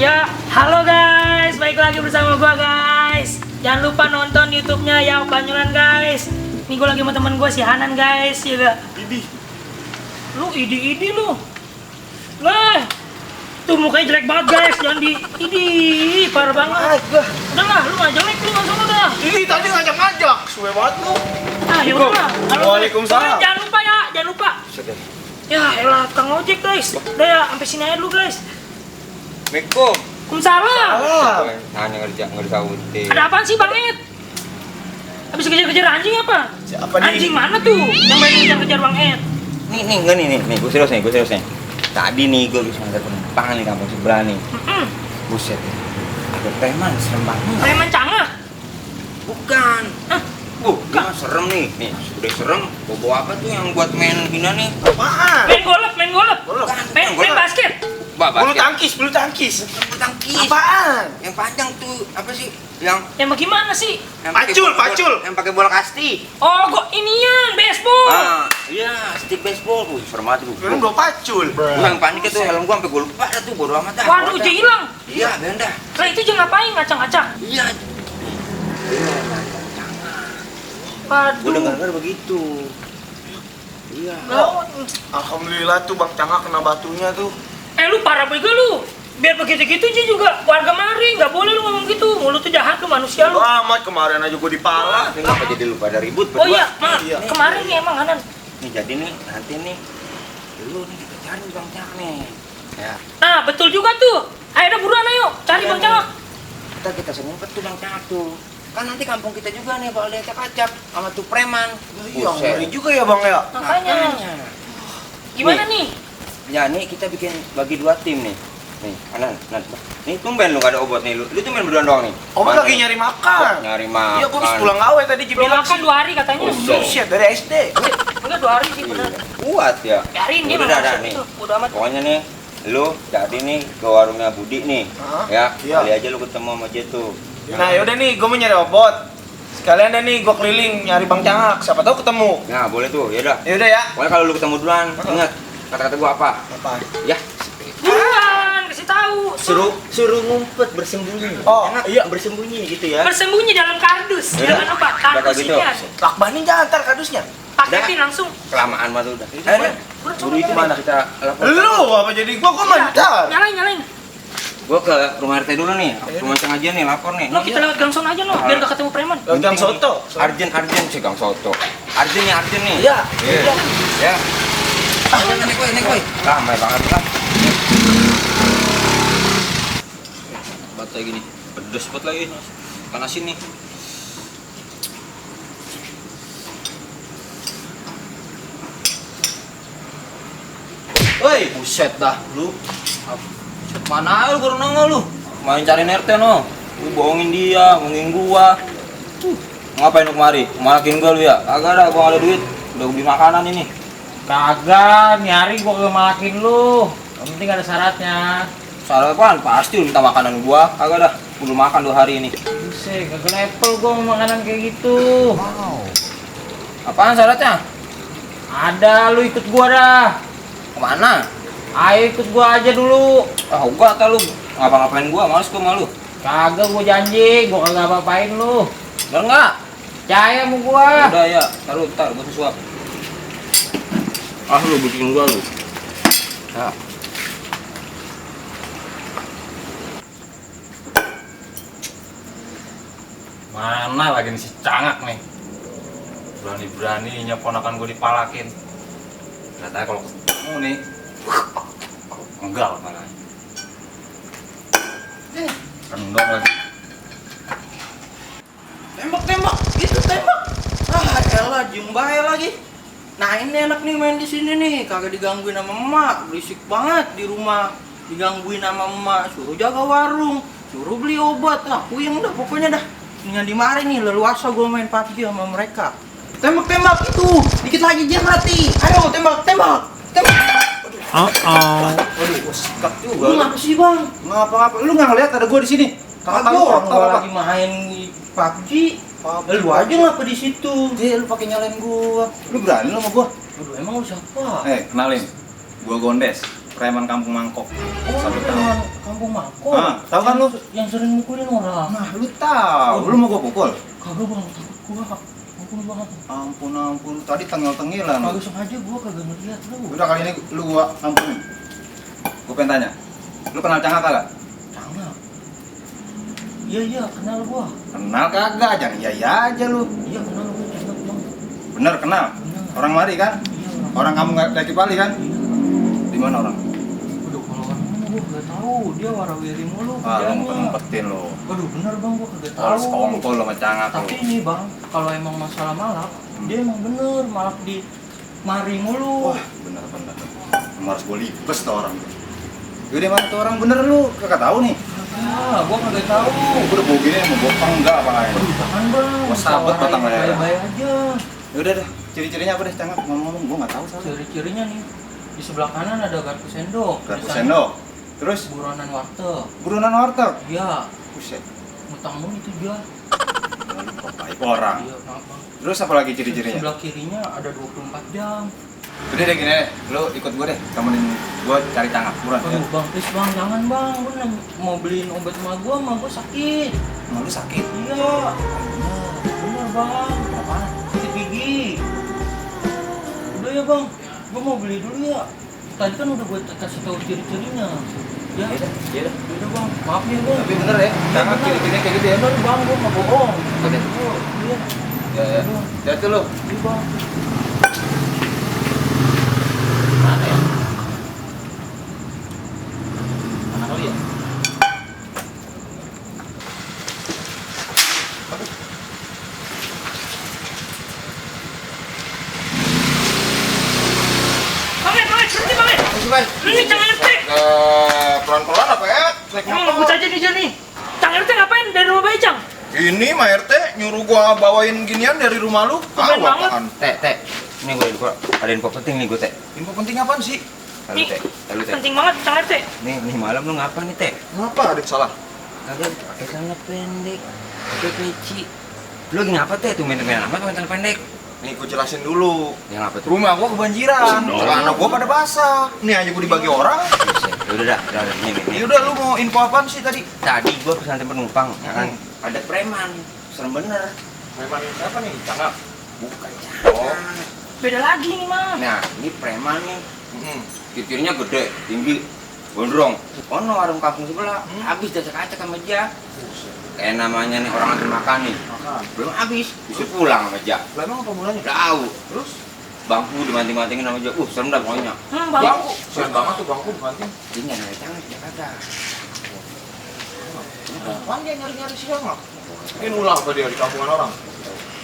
Ya, halo guys, balik lagi bersama gua guys. Jangan lupa nonton YouTube-nya Yaw Banyulan guys. Nih gua lagi sama temen gua si Hanan guys, ya gak? Idi. Lu idi lu. Lah, tuh mukanya jelek banget guys, jangan idi, parah banget. Udah lah, lu nggak jelek, lu langsung udah. Ini tadi ngajak-ngajak, suwe banget lu. Ah, ya udah. Waalaikumsalam. Jangan lupa ya, jangan lupa. Ya, elah, Kang Ojek guys. Udah ya, sampai sini aja dulu guys. Assalamualaikum. Waalaikumsalam. Nanya nggak disautin. Ada apaan sih Bang Ed? Habis kejar-kejar anjing apa? Siapa nih? Anjing mana tuh yang main kejar-kejar Bang Ed? Nih, gue serius nih. Tadi nih gue bisa ngeliat penumpang nih kampung sebelah nih. Buset, ada preman serem banget. Preman cangah? Bukan. Hah? Bukan, serem nih. Nih, udah serem. Bawa apa tuh yang buat main gina nih? Apaan? Main golf. Golf. Main basket. Bulu tangkis. Bulu tangkis. Apaan? Yang panjang tuh apa sih? Yang Bagaimana sih? Pacul. Yang pakai bola kasti. Oh, kok inian baseball. Iya, stick baseball. Serem banget tuh. Lu belum pacul. Yang panik itu helm gua sampai gua lupa dah tuh, bodo amat dah. Waduh, dia hilang. Iya, benda. Lah itu jangan ngapain ngacak-ngacak. Iya. Waduh. Gua dengar begitu. Iya. Lah, Alhamdulillah tuh Bang Cangak kena batunya tuh. lu parah juga lu. Biar begitu-gitu aja juga warga mari, nggak boleh lu ngomong gitu. Mulut tuh jahat lu manusia lu. Amat kemarin aja gua dipala. Ini ngapa jadi lu pada ribut Oh berdua? iya, maaf. Iya. Kemarin nih emang Hanan. Nih jadi nih, nanti nih lu nih kita cari Bang Cangak nih. Ya. Nah, betul juga tuh. Ayo dah buruan ayo, cari Iya Bang nih. Cangak. Kita ngumpet tuh Bang Cangak tuh. Kan nanti kampung kita juga nih bakal diacak-acak sama tuh preman. Iya, Buset. ngeri juga ya Bang ya. Makanya. Gimana nih? Ya nih kita bikin bagi dua tim nih. Nih, Anan. Nih tumben lu gak ada obat nih lu. Lu tumben berdua doang nih. Obat Mana lagi nih? nyari makan. Nyari makan. Iya, gua habis pulang gawe tadi Belum bilang makan 2 hari katanya. Buset, dari SD. Enggak 2 hari sih bener. Kuat ya. Biarin dia Udah mau dah masuk nih. itu. Udah amat. Pokoknya nih, lu jadi nih ke warungnya Budi nih. Hah? Ya, Iya. kali aja lu ketemu sama dia tuh. Nah, yaudah nih, gua mau nyari obat. Sekalian deh nih, gua keliling nyari Bang Cangak. Siapa tahu ketemu. Nah, boleh tuh. Ya udah. Yaudah ya. Pokoknya kalau lu ketemu duluan, ingat kata-kata gua apa? Apa? Ya, Buruan, kasih tahu. suruh ngumpet bersembunyi. Oh, Enak, iya. bersembunyi gitu ya. Bersembunyi dalam kardus. Iya. Jangan apa? Udah Kardus gitu. ini. Lakbanin jangan ntar kardusnya. Paketin langsung. Kelamaan mah tuh udah. Ayo, Buru itu mana kita lapor? Lu apa jadi gua mancar. Nyalain. Gua ke rumah RT dulu nih. Rumah sengaja nih lapor nih. Lo kita lewat gang sono aja lo, biar gak ketemu preman. Gang soto. Arjen sih Gang Soto. Arjen nih. Iya. Iya. Ya. Nek boy. Ramai banget lah. Bat lagi nih. Pedes banget lagi. Panasin nih. Woi, buset dah lu. Mana lu baru nongol lu? Main cari RT no. Lu bohongin dia, bohongin gua. Ngapain lu kemari? Malakin gua lu ya? Kagak ada, gua gak ada duit. Udah beli makanan ini. Kagak, nyari gua kagak malakin lu. Yang penting ada syaratnya. Syarat apaan? Pasti lu minta makanan gua. Kagak dah, belum makan 2 hari ini. Buset, kagak level gua mau makanan kayak gitu. Apaan syaratnya? Ada, lu ikut gua dah. Kemana? Ayo ikut gua aja dulu. Ah, gua kata lu ngapa-ngapain gua, males gua malu. Kagak, gua janji, gua kagak apa-apain lu. Bener nggak? Percaya sama gua. Udah ya, ntar gua suap. Ah lu bikin gua lu. Ya. Mana lagi nih si Cangak nih? Berani-beraninya ponakan gua dipalakin. Ternyata kalau ketemu nih, enggak malah. Rendong lagi. Tembak, gitu tembak. Ah, elah diem bae lagi. Nah, ini enak nih main di sini nih, kagak digangguin sama emak. Berisik banget di rumah. Digangguin sama emak, suruh jaga warung, suruh beli obat. Ah, puyeng dah pokoknya dah. Dengan dimari nih, leluasa gue main PUBG sama mereka. Tembak itu, dikit lagi dia mati. Ayo tembak. Aduh, gua sikat juga. Lu ngapa sih bang? Ngapa-ngapa? Lu nggak ngeliat ada gua di sini? Kagak orang gua lagi main PUBG. Lu aja ngapa di situ? Dia lu pakai nyalain gua. Lu berani lu sama gua? Aduh, emang lu siapa? Kenalin, gua Gondes, preman kampung mangkok. Oh, Satu itu tahun. yang kampung Mangkok. Ah, tahu kan lu? Yang sering mukulin orang. Nah, lu tahu. Lu mau gua pukul? Kagak bang, takut gua. Ampun bang. Ampun. Tadi tengil-tengilan. Kagak sengaja gua kagak ngeliat lu. Udah kali ini lu gua ampunin. Gua pengen tanya. Lu kenal Cangak kagak? Cangak. Iya, kenal gua. Kenal kagak? Jangan iya aja lu. Iya, kenal gua Cangak bang. Bener kenal? Kenal. Orang mari kan? Iya, Orang kamu nggak dari Pali kan? Iya. Di mana orang? Waduh, kalau orang mana gua kagak tahu. Dia warawiri mulu Ah, lu kerjanya. ngumpetin lu. Waduh, bener bang, gua kagak Kalau tahu. sekongkol lu sama Cangak lu. Tapi ini bang, kalau emang masalah malak, dia emang bener malak di mari mulu. Wah, bener. Kamu harus gua lipes tuh orang. Yaudah mana tuh orang bener lu? Kagak tahu nih. Ah, gua kagak tahu. Gua udah bawa gini mau bopang enggak apa lain. Aduh, jangan bang. Gua sabet batang leher. Baik-baik aja. Yaudah dah, ciri-cirinya apa deh Cangak? Ngomong-ngomong gua nggak tahu soalnya. Ciri-cirinya nih, di sebelah kanan ada garpu sendok. Garpu Di sana sendok. Terus buronan warteg. buronan warteg. Iya, Buset. ngutang mulu itu dia. Lu kok baik orang. Iya, maaf bang. Terus apa lagi ciri-cirinya? Sebelah kirinya ada 24 jam. Udah deh gini deh, lu ikut gua deh, temenin gua cari Cangak, buruan ya. Aduh bang, please bang, jangan bang. Gua mau beliin obat sama gua sakit. Emang lu sakit? Iya. Bener bang. Apaan? Sakit gigi. Udah ya bang, gua mau beli dulu ya. Tadi kan udah gue kasih tahu ciri-cirinya. Ya, Iya dah. udah bang, maaf nih bang. Tapi bener ya, Cangak Bener. ciri-cirinya kayak gitu ya. Bener bang, gua nggak bohong. Oke. Oh, iya. Ya. Lihat tuh lu. Iya bang. Mana ya? Mana kali ya? Banget, berhenti banget. Bang. Ini Cang RT. Pelan-pelan apa ya? Naik Emang motor. ngebut aja nih Jan nih. Cang RT ngapain dari rumah bayi Cang? Ini Mah RT nyuruh gua bawain ginian dari rumah lu. Keren banget. Apaan? Teh. Ini gua ada info penting nih gua, Teh. Info penting apaan sih? Lalu, Teh. Lalu, Teh. Penting banget Cang RT. Nih malam lu ngapa nih, Teh? Kenapa ada yang salah? Kagak pakai celana pendek, pakai peci. Lu lagi ngapa, Teh? Tuh main amat pakai celana pendek. Nih gua jelasin dulu. Yang apa tuh? Rumah gua kebanjiran. Celana gua pada basah. Nih aja gua dibagi orang. Buset. Udah dah, nih. Ya udah lu mau info apaan sih tadi? Tadi gua pesantren penumpang, ya kan? Ada preman. Serem bener. Preman siapa nih? Cangak. Bukan Oh. Beda lagi nih Mas. Nah, ini preman nih. Hmm. Kirinya gede, tinggi, gondrong. Ono warung kampung sebelah, habis dacak-acak sama dia. Kayak namanya nih orang lagi makan nih. Makan. Belum habis, bisa pulang sama dia. Lah emang apa mulanya? Tahu. Terus? Bangku dimanting-mantingin sama dia. Serem dah pokoknya. Bang. Bangku. Serem banget tuh bangku dibanting. Dia nggak nyari tangan, dia kagak. Apaan dia nyari-nyari siang lah? Mungkin ulah apa dia di kampungan orang?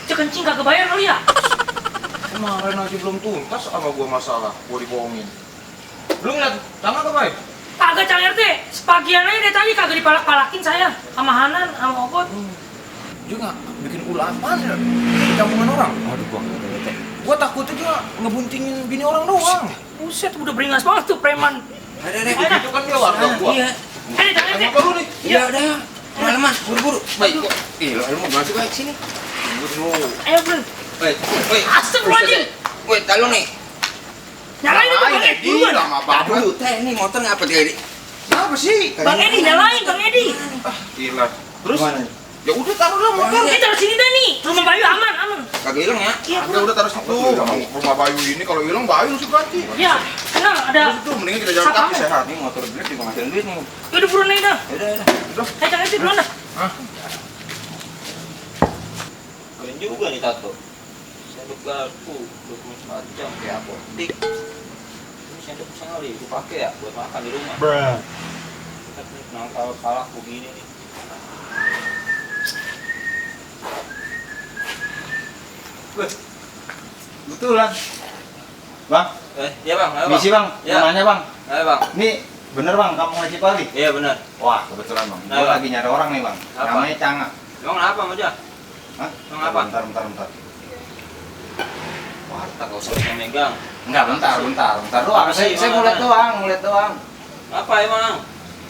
Cek kencing kagak bayar kali ya? Kemarin aja belum tuntas sama gua masalah, gua dibohongin. Lu ngeliat Cangak apa ya? Kagak Cang RT. Sepagian aja dari tadi kagak dipalak-palakin saya sama Hanan sama Opot. Dia nggak bikin ulah apaan ya? Di kampungan orang. Aduh, gua nggak tahu, Teh. Gua takutnya dia ngebuntingin bini orang doang. Buset udah beringas banget tuh preman. Ada. Itu kan dia warga gua. Iya. Eh Cang RT. Apa lu nih? Iya, udah. Malam mas, buru-buru. Baik, kok. Ih, lu mau masuk baik sini. Buru. Ayo bro. Woi. Astagfirullahaladzim. Woi, talo nih. Nyalain itu Bang Edi duluan. lama Tadi banget. dulu, Teh, nih motor ngapa tadi? Apa sih? Bang Edi nyalain Bang Edi. Gila. Terus? Gimana? Ya udah taruh lah motor. Ini taruh sini deh nih. Rumah Bayu aman. Kagak hilang ya? Iya Udah bro. taruh situ. Rumah Bayu ini kalau hilang Bayu mesti ganti. Ya, tenang ada. Terus itu mendingan kita jalan kaki Siapa? sehat. Ini motor jelek juga ngasihin duit nih. Udah buruan aja dah. Udah. Udah. Eh Cang RT duluan dah. Hah? Keren juga nih tato. Sendok garpu, 24 jam kayak apotik. Ini sendok sekali, gue pakai ya buat makan di rumah. Nah, kalau salah begini nih. Weh. Betulan. Bang, Iya bang, ayo bang. misi bang, Ya. namanya bang. Ayo bang. Ini bener bang, kamu ngaji Pali? Iya benar. Wah, kebetulan bang. Nah, Gua Bang. lagi nyari orang nih bang. Apa? Namanya Cangak. Emang apa Mas Ja? Hah? Emang apa? Bentar. Warteg kau sering megang. Enggak, bentar. Doang. Apa sih, Saya mau mana? lihat doang. Apa emang?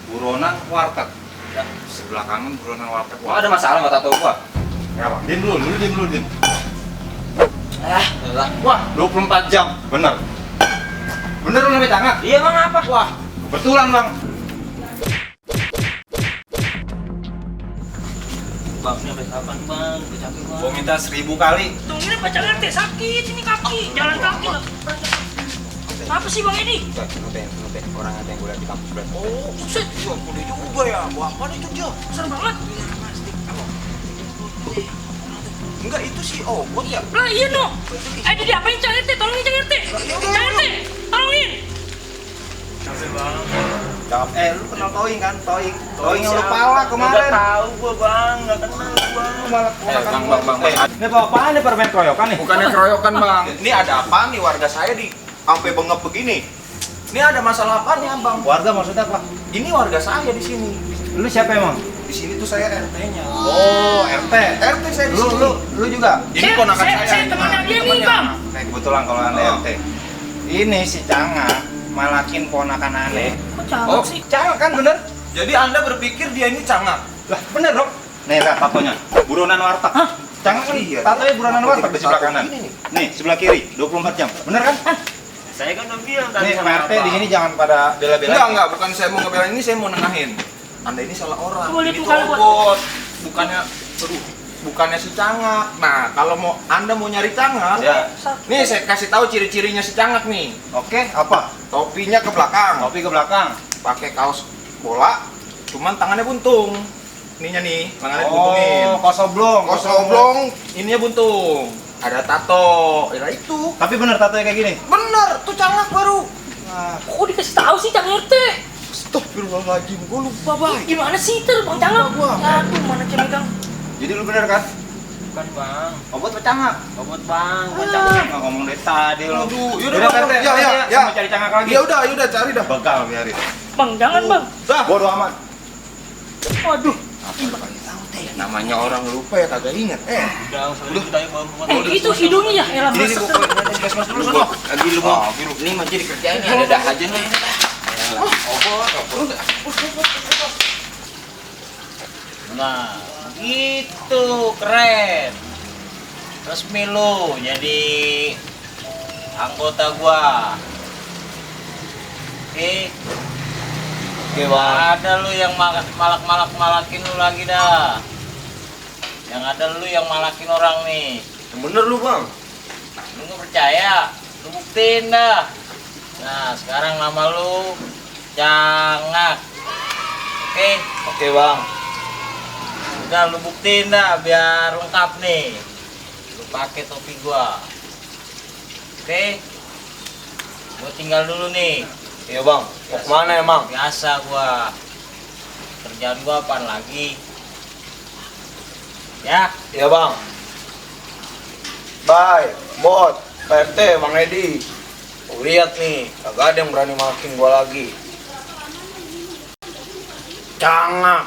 Buronan warteg. Ya. Sebelah kanan buronan warteg. Oh, ada masalah nggak tato gua? Ya bang, diam dulu. Udah. Wah, 24 jam. Bener. Bener lu sampai cangak? Iya bang, apa? Wah, kebetulan bang. Bang, ini sampai kapan bang? Udah capek bang. Gua minta 1000 kali. Tuh ini pacar RT sakit, ini kaki, jalan kaki lah. Apa sih Bang Edi? Ngeteh. Orang ada yang gue liat di kampus berarti. Oh, buset, Iya, boleh juga ya. Wah, apa itu dia? besar banget. Enggak, itu sih obot ya. Lah iya no. Jadi diapain Cak RT? Tolongin Cak RT. Cak RT, tolongin. Jawab, lu kenal Toing kan? Toing yang lu pala kemarin. Nggak tahu gua bang, nggak kenal bang. Malah Bang. Ini apa-apaan nih permen keroyokan nih? Bukannya keroyokan bang. Ini ada apa nih warga saya di sampai bengep begini? Ini ada masalah apa nih abang? Warga maksudnya apa? Ini warga saya di sini. Lu siapa emang? Di sini tuh saya RT-nya. Oh, RT. RT saya di Lu sini. lu juga? Ini ponakan saya. Saya temannya dia nih Temannya. Bang. Nah, kebetulan kalau anda Oh. RT. Ini si Canga malakin ponakan aneh. Kok cangak Oh, sih? Canga kan bener? Jadi anda berpikir dia ini cangak? Lah, bener dong. Nih, lihat tatonya. Buronan warteg. Hah? Canga kan Iya. tatonya buronan warteg di sebelah Tato kanan. gini nih. Nih, sebelah kiri 24 jam. Bener kan? Saya kan udah bilang tadi Nih, sama Pak RT abang. di sini jangan pada bela-belain. Enggak, bukan saya mau ngebelain ini, saya mau nengahin. Anda ini salah orang. Coba lihat Ini muka lu, tuh Bos. obot. Bukannya si cangak. Nah, kalau Anda mau nyari cangak, Ya. nih saya kasih tahu ciri-cirinya si cangak nih. Oke, apa? Topinya ke belakang, Topi ke belakang. pakai kaos bola, cuman tangannya buntung. Ininya nih, tangannya dibuntungin. Oh, kosoblong. Kos oblong, ininya buntung. Ada tato. Ya itu. Tapi bener tatonya kayak gini. Bener, tuh cangak baru. Kok dikasih tahu sih Cak RT? Astagfirullahaladzim, gue lupa bang. Gimana sih ter Bang Cangak? Aduh, mana cemegang. Jadi lu bener kan? Bukan bang, Obot apa Canga? obot bang, bukan Nggak cangak. ngomong dari tadi lu. Aduh, Yaudah, yaudah, Pak RT. ya, ya, Saya ya. mau cari Canga lagi. Ya udah cari dah. Begal biarin. Bang, jangan Bang. Dah. Bodoh amat. Waduh. Namanya orang lupa ya kagak inget. Udah, usah ayo bang. Itu hidungnya ya, elah Ini nih besar. gue mas dulu sono. Lagi lu mau, ini masih dikerjain nih, ada aja nih. Nah, gitu keren. Resmi lu jadi anggota gua. Oke. Oke, Bang. Ada lu yang malakin lu lagi dah. Yang ada lu yang malakin orang nih. Bener lu bang. Lu nggak percaya? Lu buktiin dah. Nah, sekarang nama lu Cangak. Oke? Oke bang. Udah lu buktiin dah biar lengkap nih. Lu pakai topi gua. Oke? Gua tinggal dulu nih. Iya bang. Mau kemana emang? Biasa gua. Kerjaan gua apaan lagi? Ya, Iya bang. Bye, bot, PRT, Bang Edi. Lu lihat nih, kagak ada yang berani malakin gua lagi. Cangak.